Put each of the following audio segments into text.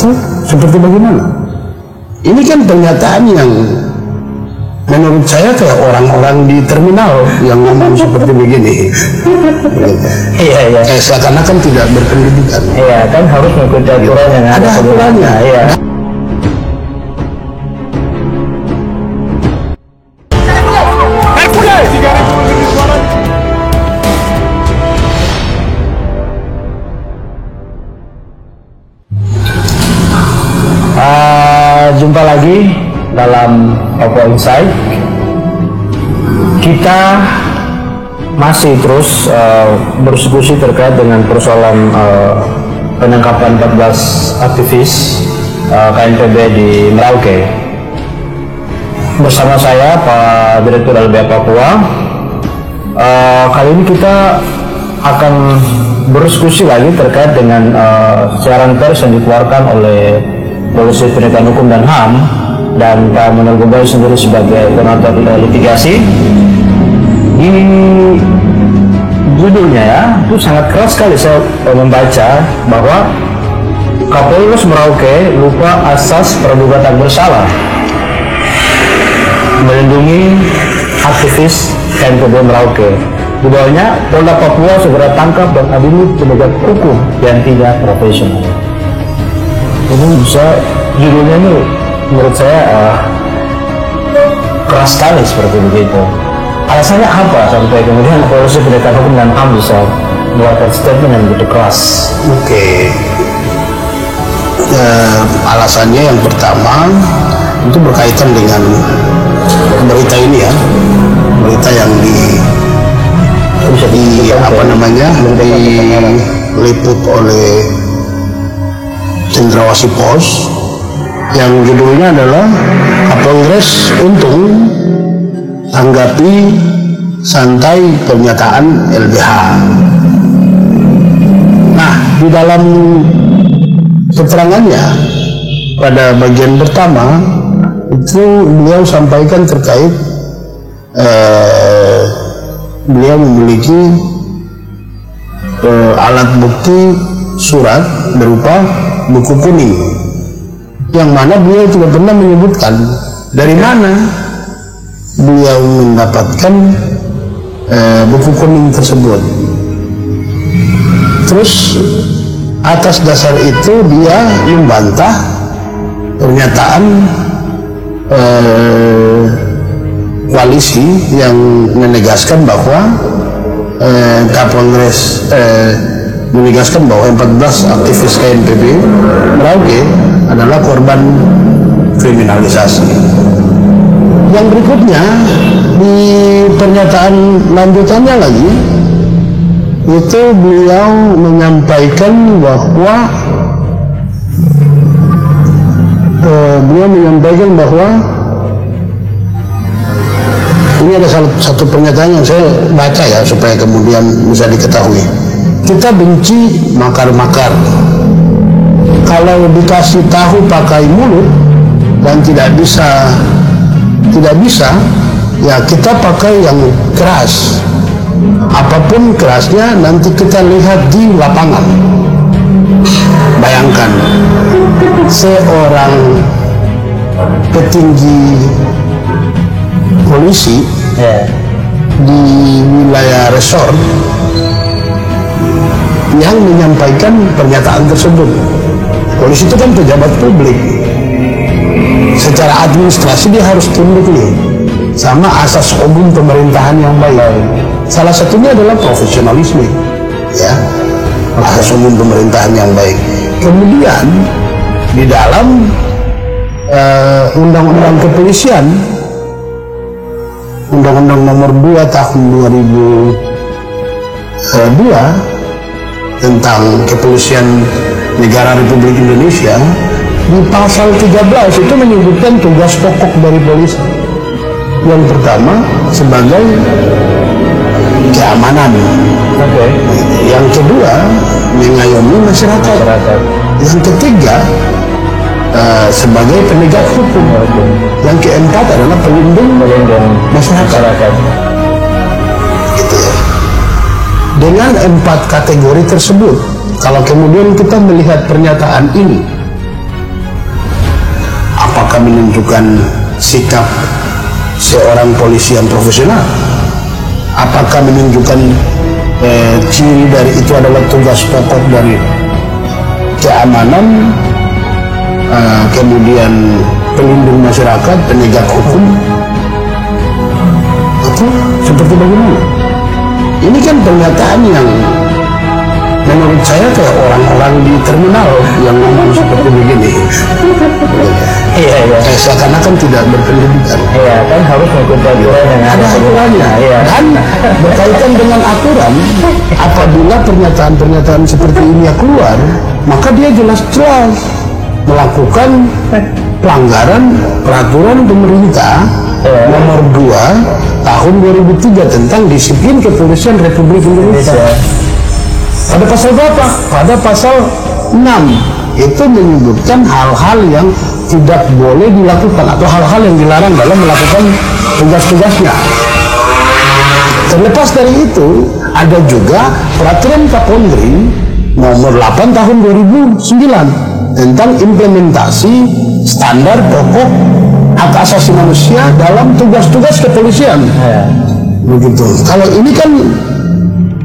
itu seperti bagaimana? Ini kan pernyataan yang menurut saya kayak orang-orang di terminal yang ngomong seperti begini. Iya. Seakan-akan tidak berpendidikan. Iya, kan harus mengikuti aturan yang ada aturannya. Iya. Jumpa lagi dalam Papua Insight. Kita masih terus berdiskusi terkait dengan persoalan penangkapan 14 aktivis KNPB di Merauke. Bersama saya Pak Direktur LBH Papua. Kali ini kita akan berdiskusi lagi terkait dengan siaran pers yang dikeluarkan oleh Polisi Penegakan Hukum dan HAM dan Pak Manuel Gobai sendiri sebagai koordinator litigasi. Di judulnya ya, itu sangat keras sekali saya membaca bahwa Kapolres Merauke lupa asas praduga tak bersalah melindungi aktivis KNPB Merauke. Di bawahnya, Polda Papua segera tangkap dan adili penegak hukum yang tidak profesional. Ini bisa judulnya ini menurut saya keras sekali seperti begitu. Alasannya apa sampai kemudian Polisi Penegakan Hukum dan HAM bisa mengeluarkan statement yang begitu keras? Alasannya yang pertama itu berkaitan dengan berita ini ya, berita yang diliput oleh Cendrawasih Pos yang judulnya adalah Kapolres untung tanggapi santai pernyataan LBH. Nah, di dalam keterangannya pada bagian pertama itu beliau sampaikan terkait beliau memiliki alat bukti surat berupa buku kuning yang mana beliau tidak pernah menyebutkan dari mana beliau mendapatkan buku kuning tersebut. Terus atas dasar itu dia membantah pernyataan koalisi yang menegaskan bahwa Kapolres menegaskan bahwa 14 aktivis KNPB Merauke adalah korban kriminalisasi. Yang berikutnya di pernyataan lanjutannya lagi itu beliau menyampaikan bahwa ini ada satu pernyataan yang saya baca ya supaya kemudian bisa diketahui. Kita benci makar-makar. Kalau dikasih tahu pakai mulut dan tidak bisa, ya kita pakai yang keras. Apapun kerasnya nanti kita lihat di lapangan. Bayangkan seorang petinggi polisi di wilayah resort yang menyampaikan pernyataan tersebut. Polisi itu kan pejabat publik, secara administrasi dia harus tunduk nih sama asas umum pemerintahan yang baik. Salah satunya adalah profesionalisme, ya, asas umum pemerintahan yang baik. Kemudian di dalam undang-undang kepolisian, Undang-Undang Nomor 2 Tahun 2002 tentang Kepolisian Negara Republik Indonesia, di pasal 13 itu menyebutkan tugas pokok dari polisi. Yang pertama sebagai keamanan, yang kedua mengayomi masyarakat, yang ketiga sebagai penegak hukum, yang keempat adalah pelindung masyarakat. Gitu ya. Dengan 4 kategori tersebut, kalau kemudian kita melihat pernyataan ini apakah menunjukkan sikap seorang polisi yang profesional? Apakah menunjukkan ciri dari itu adalah tugas pokok dari keamanan, kemudian pelindung masyarakat, penegak hukum, atau seperti bagaimana? Ini kan pernyataan yang menurut saya kayak orang-orang di terminal yang ngomong seperti begini. Iya. Seakan-akan tidak berpendidikan. Iya, kan harus mengikuti aturan dengan Ada aturannya. Iya. Dan berkaitan dengan aturan, apabila pernyataan-pernyataan seperti ini keluar, maka dia jelas-jelas melakukan pelanggaran peraturan pemerintah nomor 2 tahun 2003 tentang disiplin kepolisian Republik Indonesia. Pada pasal berapa? Pada pasal 6 itu menyebutkan hal-hal yang tidak boleh dilakukan atau hal-hal yang dilarang dalam melakukan tugas-tugasnya. Terlepas dari itu, ada juga peraturan Kapolri nomor 8 tahun 2009 tentang implementasi standar pokok hak asasi manusia dalam tugas-tugas kepolisian. Begitu. Kalau ini kan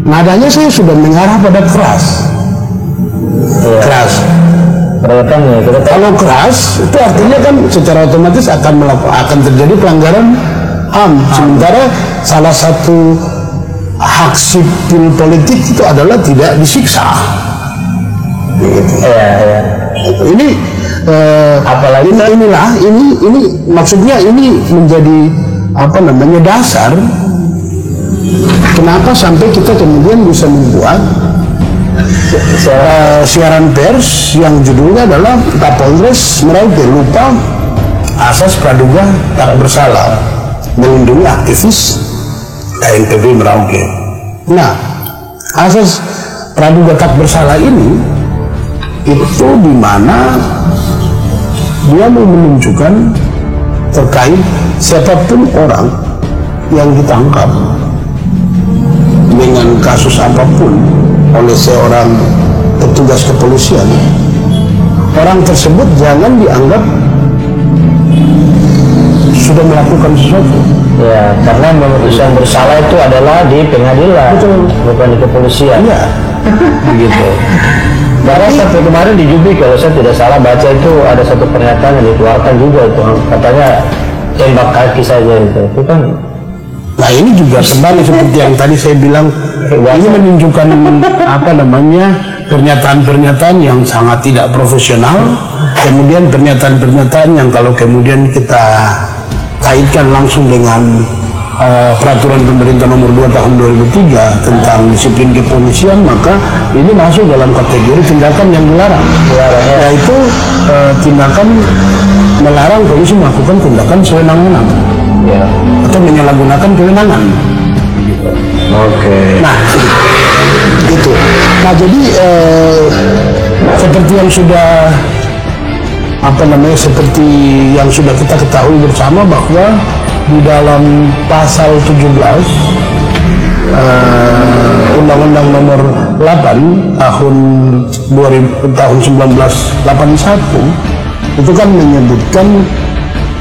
nadanya saya sudah mengarah pada keras. Keras. Kalau keras itu artinya kan secara otomatis akan terjadi pelanggaran HAM. Sementara salah satu hak sipil politik itu adalah tidak disiksa. Begitu. Ini apalagi ini maksudnya ini menjadi dasar kenapa sampai kita kemudian bisa membuat siaran pers yang judulnya adalah Kapolres Merauke lupa asas praduga tak bersalah melindungi aktivis KNPB Merauke. Nah, asas praduga tak bersalah ini itu di mana dia mau menunjukkan terkait siapapun orang yang ditangkap dengan kasus apapun oleh seorang petugas kepolisian, orang tersebut jangan dianggap sudah melakukan sesuatu. Ya, karena memutuskan bersalah itu adalah di pengadilan, bukan di kepolisian. Iya, begitu. Karena sampai kemarin di Jubi kalau saya tidak salah baca itu ada satu pernyataan yang dikeluarkan juga itu katanya tembak kaki saja itu kan. Nah ini juga kembali seperti yang tadi saya bilang, ini menunjukkan pernyataan-pernyataan yang sangat tidak profesional, kemudian pernyataan-pernyataan yang kalau kemudian kita kaitkan langsung dengan peraturan pemerintah nomor 2 tahun 2003 tentang disiplin kepolisian, maka ini masuk dalam kategori tindakan yang dilarang, yaitu tindakan melarang polisi melakukan tindakan sewenang-wenang. Ya. Atau menyalahgunakan kewenangan. Oke. Nah, itu. Nah, jadi seperti yang sudah seperti yang sudah kita ketahui bersama bahwa di dalam pasal 17 Undang-Undang nomor 8 tahun 1981 itu kan menyebutkan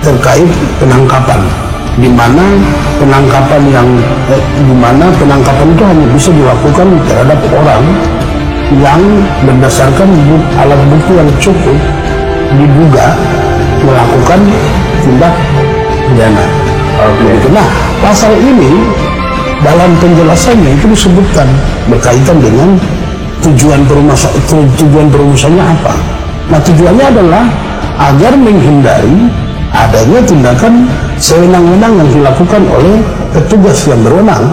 terkait penangkapan, di mana penangkapan itu hanya bisa dilakukan terhadap orang yang berdasarkan alat bukti yang cukup diduga melakukan tindak pidana. Nah, pasal ini dalam penjelasannya itu disebutkan berkaitan dengan tujuan perumusannya apa. Nah, tujuannya adalah agar menghindari adanya tindakan sewenang-wenang yang dilakukan oleh petugas yang berwenang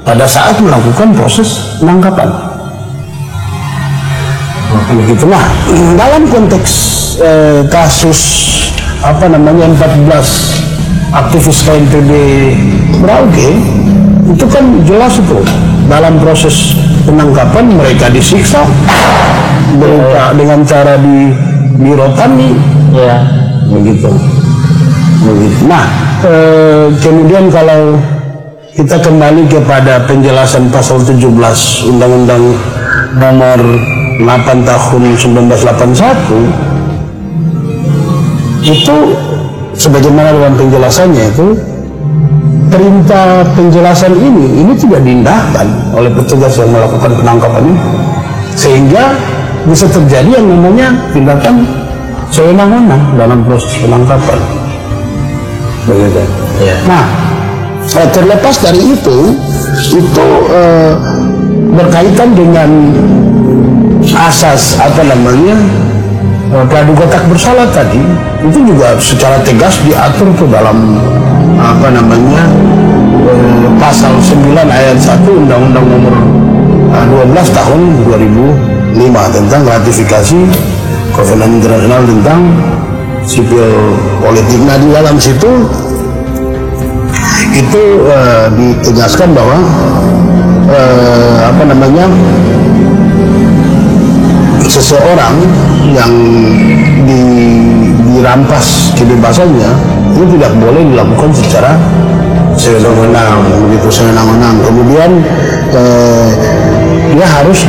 pada saat melakukan proses penangkapan. Begitu. Nah, dalam konteks kasus 14 aktivis KNPB Merauke itu kan jelas itu dalam proses penangkapan mereka disiksa dengan cara dirotani, ya begitu. Nah, kemudian kalau kita kembali kepada penjelasan pasal 17 Undang-Undang nomor 8 tahun 1981 itu sebagaimana dalam penjelasannya itu, perintah penjelasan ini tidak diindahkan oleh petugas yang melakukan penangkapan ini, sehingga bisa terjadi yang namanya tindakan sewenang-wenang dalam proses penangkapan. Begitu. Ya. Nah, terlepas dari itu berkaitan dengan asas praduga tak bersalah tadi, itu juga secara tegas diatur ke dalam pasal 9 ayat 1 Undang-Undang nomor 12 tahun 2005 tentang ratifikasi Kovenant Internasional tentang Sipil Politik. Nah, di dalam situ itu ditegaskan bahwa seseorang yang dirampas kebebasannya itu tidak boleh dilakukan secara sewenang-wenang, begitu sewenang-wenang. Kemudian dia harus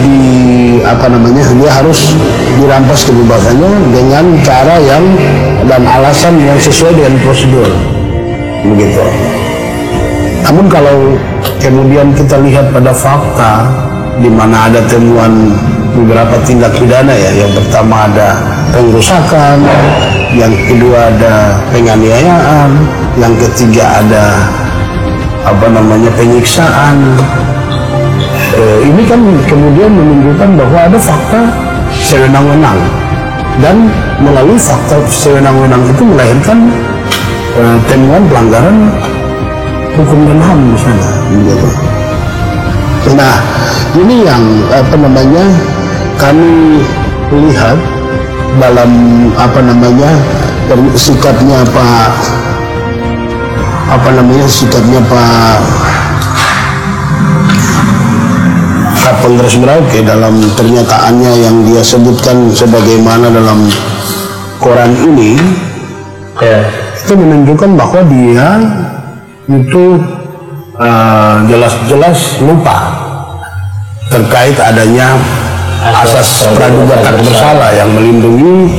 dia harus dirampas kebebasannya dengan cara dan alasan yang sesuai dengan prosedur, begitu. Namun kalau kemudian kita lihat pada fakta di mana ada temuan beberapa tindak pidana, ya, yang pertama ada pengrusakan, yang kedua ada penganiayaan, yang ketiga ada penyiksaan. Ini kan kemudian menunjukkan bahwa ada fakta sewenang-wenang, dan melalui fakta sewenang-wenang itu melahirkan temuan pelanggaran hukum dan HAM di sana. Nah, ini yang kami lihat dalam sikapnya Pak Kapolres Merauke dalam pernyataannya yang dia sebutkan sebagaimana dalam koran ini, itu menunjukkan bahwa dia itu jelas-jelas lupa terkait adanya asas praduga tak bersalah yang melindungi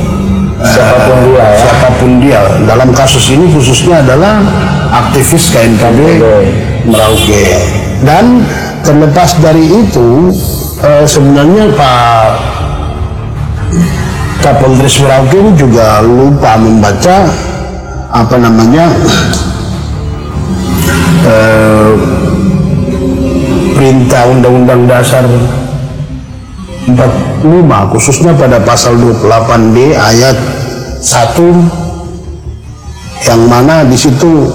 siapapun dia. Dalam kasus ini khususnya adalah aktivis KNKB Merauke. Dan terlepas dari itu, sebenarnya Pak Kapolres Merauke ini juga lupa membaca perintah Undang-Undang Dasar 45, khususnya pada pasal 28D ayat 1, yang mana di situ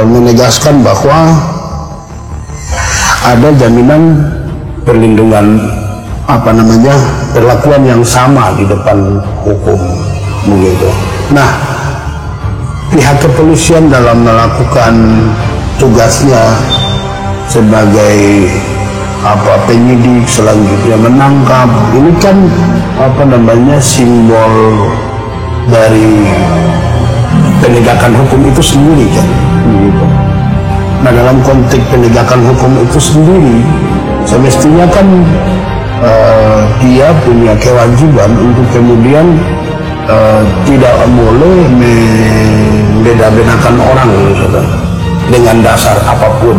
menegaskan bahwa ada jaminan perlindungan perlakuan yang sama di depan hukum, begitu. Nah, pihak kepolisian dalam melakukan tugasnya sebagai penyidik, selanjutnya menangkap, ini kan simbol dari penegakan hukum itu sendiri, kan, begitu. Nah, dalam konteks penegakan hukum itu sendiri, semestinya kan dia punya kewajiban untuk kemudian tidak boleh membeda-bedakan orang, dengan dasar apapun.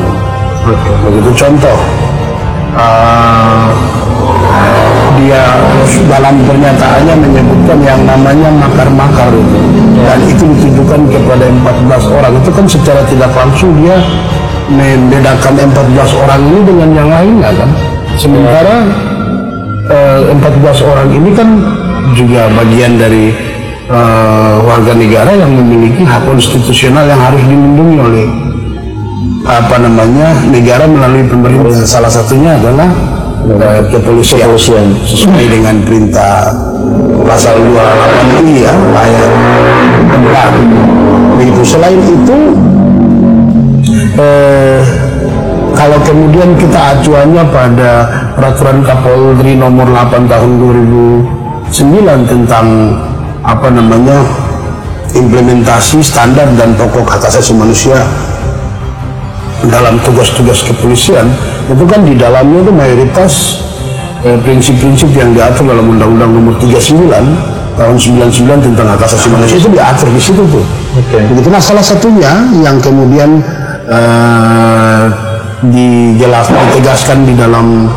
Begitu contoh, dia dalam pernyataannya menyebutkan yang namanya makar-makar itu, dan itu ditujukan kepada 14 orang. Itu kan secara tidak langsung dia membedakan 14 orang ini dengan yang lainnya, kan. Sementara 14 orang ini kan juga bagian dari warga negara yang memiliki hak konstitusional yang harus dilindungi oleh negara melalui pemerintah. Salah satunya adalah kepolisian sesuai dengan perintah pasal 28I ya, ayat 4. Begitu. Selain itu, kalau kemudian kita acuannya pada peraturan Kapolri nomor 8 tahun 2009 tentang implementasi standar dan pokok hak asasi manusia dalam tugas-tugas kepolisian, itu kan di dalamnya itu mayoritas prinsip-prinsip yang diatur dalam Undang-Undang nomor 39 tahun 99 tentang hak asasi manusia itu diatur di situ tuh. Begitu. Nah, salah satunya yang kemudian ditegaskan di dalam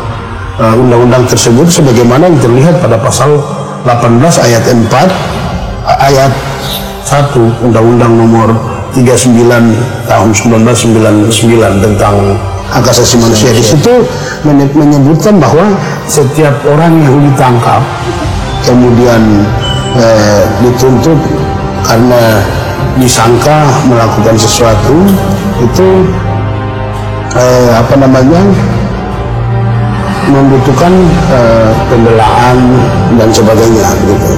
undang-undang tersebut sebagaimana yang terlihat pada pasal 18 ayat 4 ayat 1 Undang-Undang nomor 39 tahun 1999 tentang hak asasi manusia. Di situ menyebutkan bahwa setiap orang yang ditangkap kemudian dituntut karena disangka melakukan sesuatu itu membutuhkan pembelaan dan sebagainya gitu.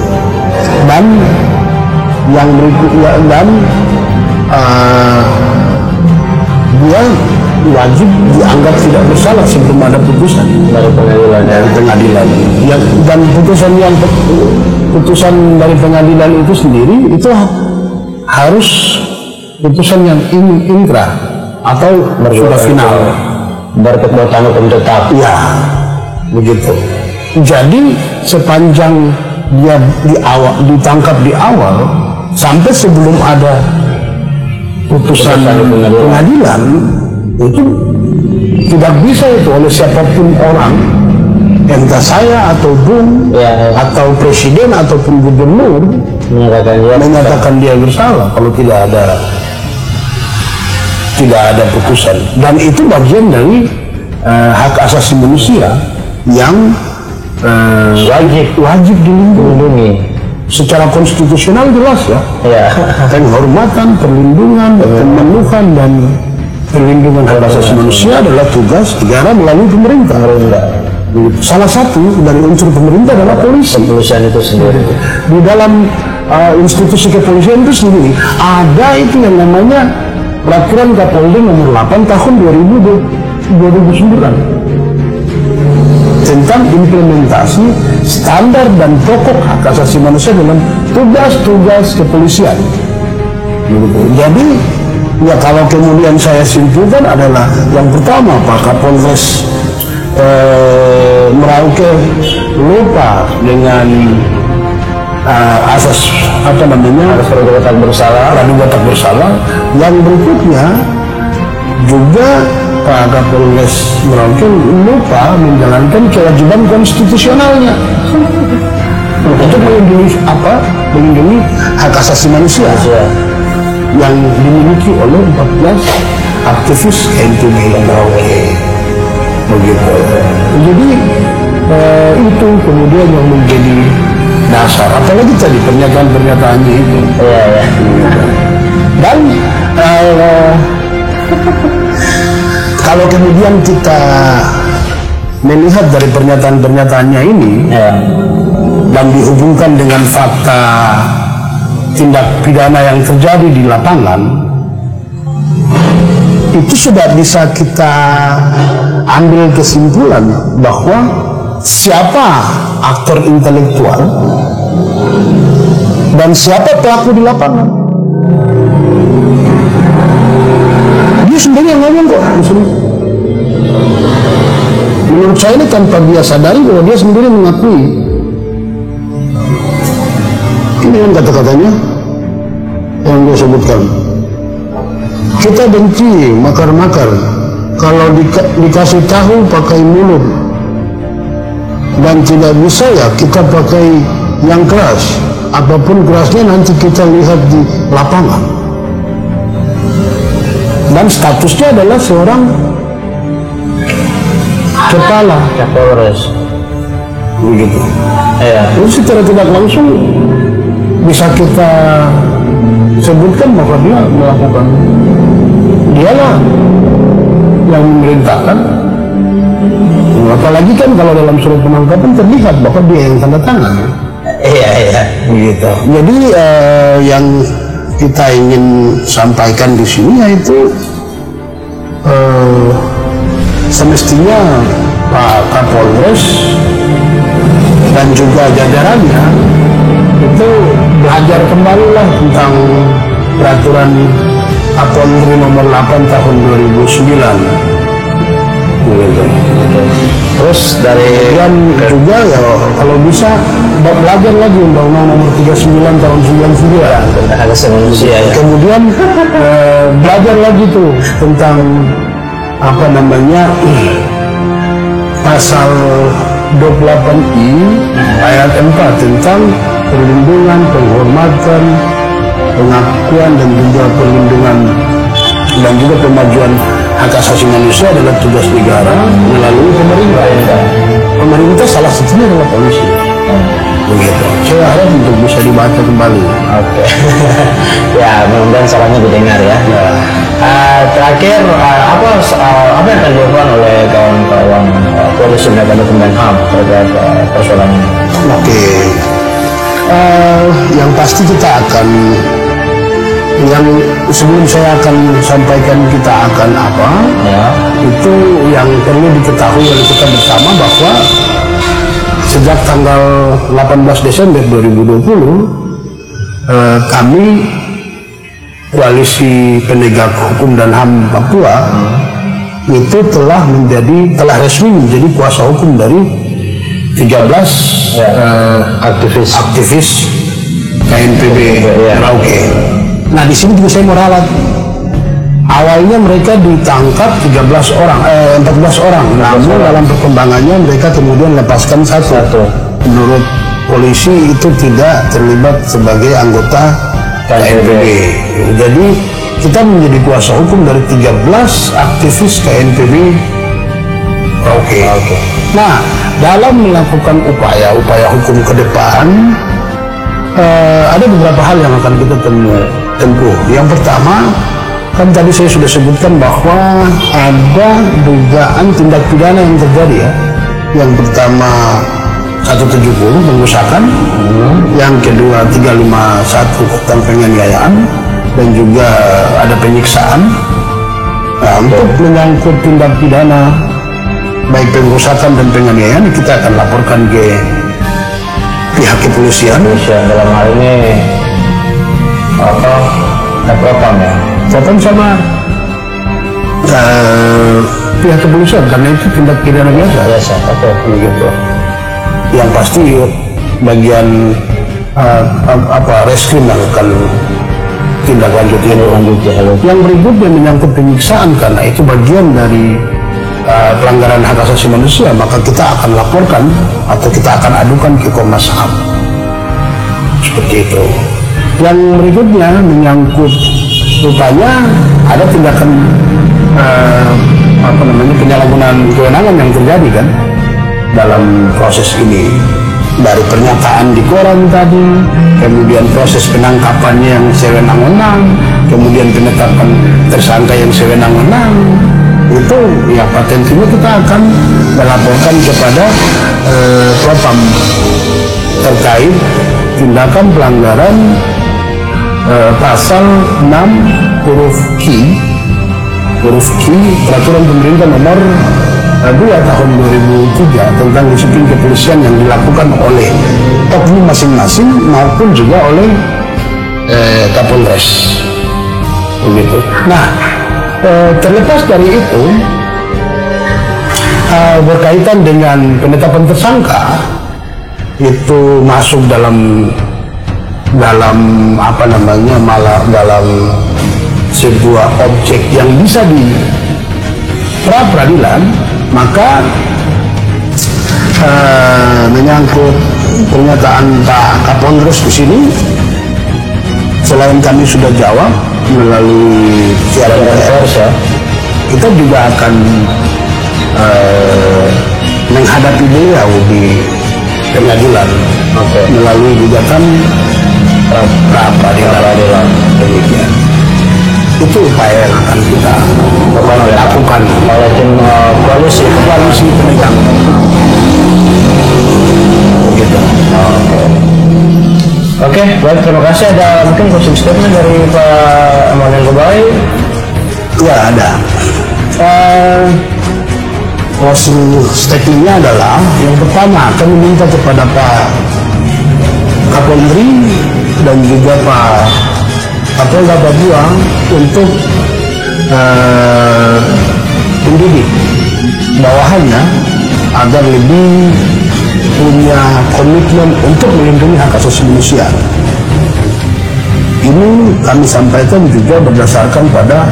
Dan yang berikutnya dia wajib dianggap tidak bersalah sebelum ada putusan dari pengadilan. Dan putusan dari pengadilan itu sendiri itu harus putusan yang inkrah atau sudah final, berkekuatan hukum tetap. Ya, begitu. Jadi sepanjang dia ditangkap di awal sampai sebelum ada putusan pengadilan itu tidak bisa itu oleh siapapun orang, entah saya atau Bung atau presiden ataupun gubernur menyatakan dia bersalah kalau tidak ada putusan. Dan itu bagian dari hak asasi manusia yang wajib dilindungi secara konstitusional, jelas ya. Penghormatan, perlindungan, pemenuhan dan perlindungan hak asasi manusia adalah tugas negara melalui pemerintah. Salah satu dari unsur pemerintah adalah polisi. Kepolisian itu sendiri. Di dalam institusi kepolisian itu sendiri ada itu yang namanya Peraturan Kapolri nomor 8 tahun 2009 tentang implementasi standar dan pokok hak asasi manusia dalam tugas-tugas kepolisian. Jadi ya, kalau kemudian saya simpulkan adalah yang pertama, Pak Kapolres Merauke lupa dengan asas praduga tak bersalah. Yang berikutnya juga Pak Kapolres Merauke lupa menjalankan kewajiban konstitusionalnya untuk melindungi hak asasi manusia yang dimiliki oleh 14 aktivis NPB Merauke. Begitu. Jadi itu kemudian yang menjadi dasar, apalagi tadi pernyataan-pernyataannya itu. Dan kalau kemudian kita melihat dari pernyataan-pernyataannya ini dan dihubungkan dengan fakta tindak pidana yang terjadi di lapangan, itu sudah bisa kita ambil kesimpulan bahwa siapa aktor intelektual dan siapa pelaku di lapangan. Dia sendiri yang ngomong kok. Menurut saya ini tanpa dia sadari bahwa dia sendiri mengakui. Ini yang kata-katanya yang dia sebutkan. Kita benci makar-makar, kalau dikasih tahu pakai mulut, dan tidak bisa ya kita pakai yang keras. Apapun kerasnya nanti kita lihat di lapangan. Dan statusnya adalah seorang kepala Kapolres. Begitu. Jadi secara tidak langsung bisa kita sebutkan bahwa dia melakukan, dialah yang memerintahkan. Apalagi kan kalau dalam surat penangkapan terlihat bahwa dia yang tanda tangan. Begitu. Jadi yang kita ingin sampaikan di sini yaitu semestinya Pak Kapolres dan juga jajarannya itu belajar kembali lah tentang peraturan Kapolri nomor 8 tahun 2009 Gitu. Terus dari Dan juga ya kalau bisa belajar lagi Undang-Undang Nomor 39 tahun 99. tentang hak asasi manusia ya. Kemudian belajar lagi tuh tentang apa namanya pasal 28I ayat 4 tentang perlindungan, penghormatan, pengakuan dan juga perlindungan dan juga pemajuan hak asasi manusia adalah tugas negara melalui pemerintah. Pemerintah salah satunya adalah polisi. Begitu. Saya harap untuk bisa dibaca kembali. Oke. Ya, mudah-mudahan sarannya didengar ya. Terakhir, apa yang akan dilakukan oleh kawan-kawan polisi dan hukum dan HAM terkait persoalan ini? Oke. Yang pasti kita akan sebelum saya akan sampaikan kita akan apa Ya. itu yang perlu diketahui oleh kita bersama bahwa sejak tanggal 18 Desember 2020 kami Koalisi Penegak Hukum dan HAM Papua itu telah resmi menjadi kuasa hukum dari 13 aktivis KNPB Merauke. Nah di sini juga saya mau ralat. Awalnya mereka ditangkap 14 orang, namun dalam perkembangannya mereka kemudian lepaskan satu. Menurut polisi itu tidak terlibat sebagai anggota KNPB. Jadi kita menjadi kuasa hukum dari 13 aktivis KNPB. Oke. Nah, dalam melakukan upaya hukum ke depan, ada beberapa hal yang akan kita tempuh. Yang pertama, kan tadi saya sudah sebutkan bahwa ada dugaan tindak pidana yang terjadi ya. Yang pertama 170 pengerusakan, yang kedua 351 tentang penganiayaan, dan juga ada penyiksaan. Nah, untuk menyangkut tindak pidana baik pengerusakan dan penganiayaan kita akan laporkan ke pihak kepolisian. Dalam hal ini Propam ya. Propam sama pihak kepolisian karena itu tindak pidana biasa. Begitu. Yang pasti bagian reskrim akan tindak lanjut. Yang berikutnya menyangkut penyiksaan karena itu bagian dari pelanggaran hak asasi manusia, maka kita akan laporkan atau kita akan adukan ke Komnas HAM. Seperti itu. Yang berikutnya menyangkut rupanya ada tindakan penyalahgunaan kewenangan yang terjadi kan dalam proses ini, dari pernyataan di koran tadi, kemudian proses penangkapannya yang sewenang-wenang, kemudian penetapan tersangka yang sewenang-wenang, itu ya potensinya kita akan melaporkan kepada Propam terkait tindakan pelanggaran pasal 6 huruf Q Peraturan Pemerintah Nomor 2 tahun 2003 tentang disiplin kepolisian yang dilakukan oleh oknum masing-masing maupun juga oleh Kapolres. Begitu. Nah, terlepas dari itu, berkaitan dengan penetapan tersangka itu masuk dalam sebuah objek yang bisa di pra peradilan, maka menyangkut pernyataan Pak Kapolres di sini, selain kami sudah jawab melalui siaran pers ya, kita juga akan menghadapi beliau di pengadilan melalui gugatan pra peradilan. Demikian. Itu upaya yang akan kita lakukan oleh tim koalisi penegak. Gitu. Oke, baik, terima kasih. Ada mungkin closing statement dari Pak Emanuel Gobai? Ya, ada. Closing statementnya adalah yang pertama, kami minta kepada Pak Kapolri dan juga Pak Kapolda Papua untuk mendidik bawahannya agar lebih punya komitmen untuk melindungi hak asasi manusia. Ini kami sampaikan juga berdasarkan pada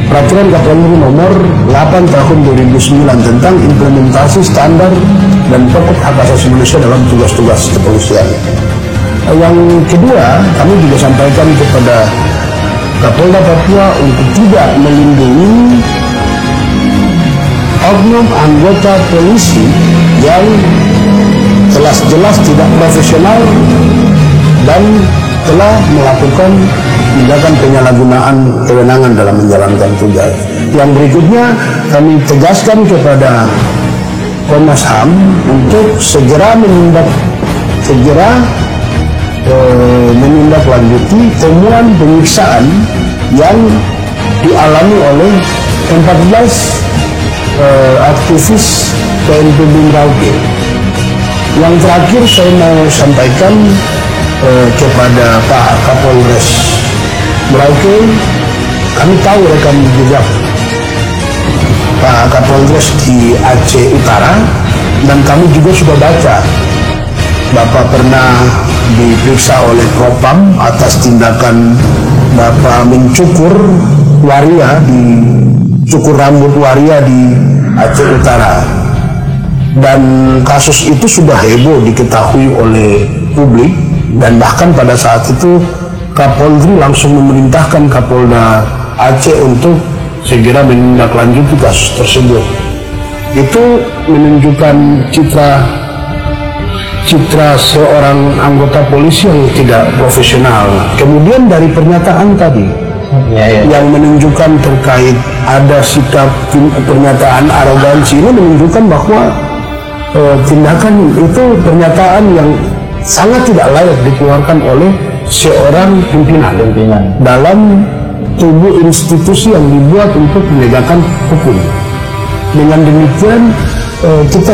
Peraturan Kapolri Nomor 8 Tahun 2009 tentang implementasi standar dan pokok hak asasi manusia dalam tugas-tugas kepolisian. Yang kedua, kami juga sampaikan kepada Kapolda Papua untuk tidak melindungi oknum anggota polisi yang jelas-jelas tidak profesional dan telah melakukan tindakan penyalahgunaan kewenangan dalam menjalankan tugas. Yang berikutnya kami tegaskan kepada Komnas HAM untuk segera menindaklanjuti temuan penyiksaan yang dialami oleh 14 aktivis PNPB Merauke. Yang terakhir saya mau sampaikan kepada Pak Kapolres Merauke, kami tahu rekam jejak Pak Kapolres di Aceh Utara dan kami juga sudah baca Bapak pernah diperiksa oleh Propam atas tindakan Bapak mencukur waria cukur rambut waria di Aceh Utara, dan kasus itu sudah heboh diketahui oleh publik, dan bahkan pada saat itu Kapolri langsung memerintahkan Kapolda Aceh untuk segera menindaklanjuti kasus tersebut. Itu menunjukkan citra seorang anggota polisi yang tidak profesional. Kemudian dari pernyataan tadi yang menunjukkan terkait ada sikap pernyataan arogansi, ini menunjukkan bahwa tindakan itu pernyataan yang sangat tidak layak dikeluarkan oleh seorang pimpinan dalam tubuh institusi yang dibuat untuk menegakkan hukum. Dengan demikian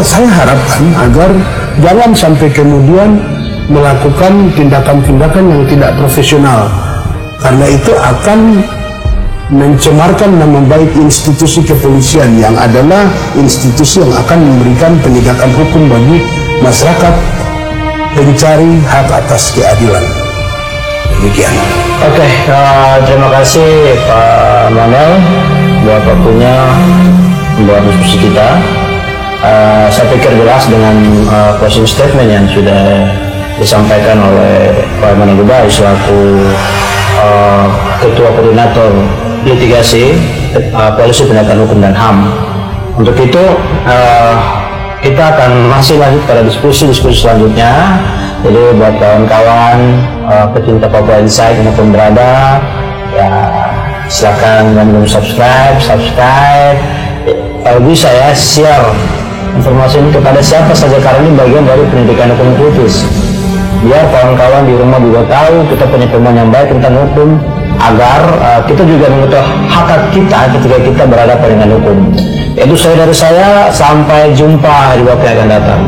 saya harapkan agar jangan sampai kemudian melakukan tindakan-tindakan yang tidak profesional, karena itu akan mencemarkan nama baik institusi kepolisian yang adalah institusi yang akan memberikan penegakan hukum bagi masyarakat pencari hak atas keadilan. Demikian. Oke, terima kasih Pak Manuel buat waktunya, buat diskusi kita. Saya pikir jelas dengan closing statement yang sudah disampaikan oleh Pak Manuel Dubai selaku Ketua Koordinator Litigasi Polisi Penegakan Hukum dan HAM. Untuk itu kita akan masih lanjut pada diskusi-diskusi selanjutnya. Jadi buat kawan-kawan pecinta Papua Insight dimanapun berada, ya silakan yang belum subscribe. Kalau bisa ya share informasi ini kepada siapa saja, karena ini bagian dari pendidikan hukum kritis. Biar kawan-kawan di rumah juga tahu kita punya pemahaman yang baik tentang hukum, agar kita juga mengetahui hak kita ketika kita berhadapan dengan hukum. Itu dari saya, sampai jumpa di waktu yang akan datang.